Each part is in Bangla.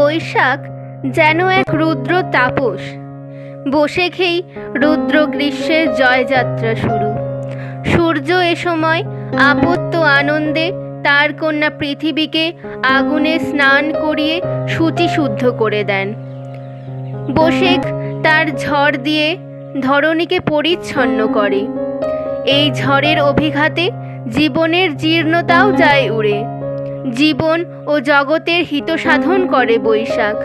বৈশাখ যেন এক রুদ্র তাপস। বসে খেই রুদ্র গ্রীষ্মের জয়যাত্রা শুরু। সূর্য এ সময় আপত্ত আনন্দে তার কন্যা পৃথিবীকে আগুনে স্নান করিয়ে শুচিশুদ্ধ করে দেন। বৈশাখ তার ঝড় দিয়ে ধরণীকে পরিচ্ছন্ন করে। এই ঝড়ের অভিঘাতে জীবনের জীর্ণতাও যায় উড়ে। জীবন ও জগতের হিত সাধন করে বৈশাখ।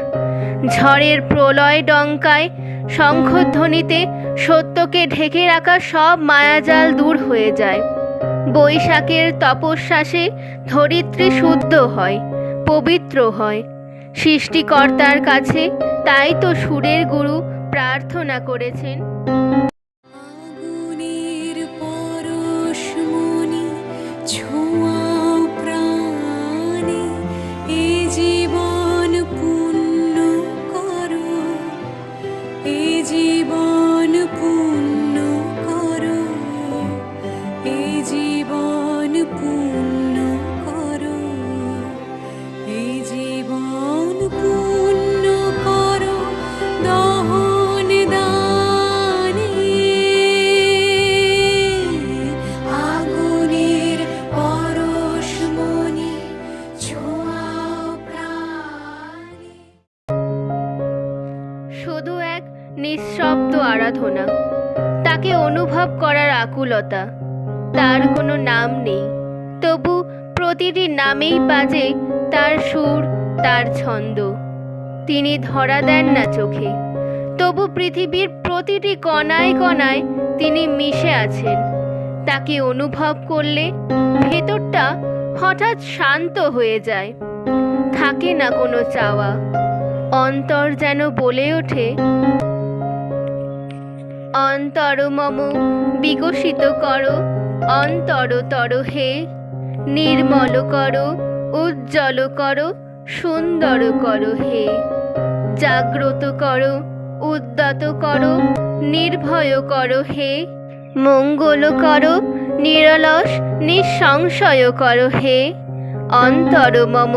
ঝড়ের প্রলয় ডঙ্কায় শঙ্খধ্বনিতে সত্যকে ঢেকে রাখা সব মায়াজাল দূর হয়ে যায়। বৈশাখের তপস্যাসে ধরিত্রী শুদ্ধ হয়, পবিত্র হয়। সৃষ্টিকর্তার কাছে তাই তো সুরের গুরু প্রার্থনা করেছেন, আগুনের পরশমণি ছোঁয়াও প্রাণে, এ জীবন পূর্ণ করো, এ জীবন পূর্ণ করো, এ জীবন পূর্ণ করো, এ জীবন পূর্ণ করো দহন দানে। আগুনের পরশমণি ছোঁয়াও প্রাণে। শুধু এক নিঃশব্দ আরাধনা, তাকে অনুভব করার আকুলতা। তার কোনো নাম নেই, তবু প্রতিটি নামেই বাজে তার সুর, তার ছন্দ। তিনি ধরা দেন না চোখে, তবু পৃথিবীর প্রতিটি কণায় কণায় তিনি মিশে আছেন। তাকে অনুভব করলে ভেতরটা হঠাৎ শান্ত হয়ে যায়। থাকে না কোনো চাওয়া, অন্তর যেন বলে ওঠে, অন্তর মম বিকশিত করো, অন্তরতর হে। নির্মল করো, উজ্জ্বল করো, সুন্দর করো হে। জাগ্রত করো, উদ্যত করো, নির্ভয় করো হে। মঙ্গল করো, নিরলস নিঃসংশয় করো হে। অন্তর মম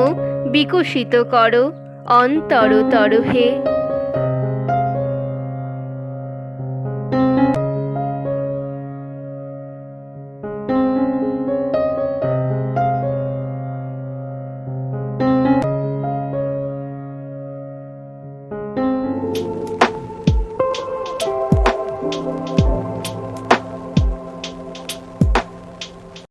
বিকশিত করো, অন্তরতর হে।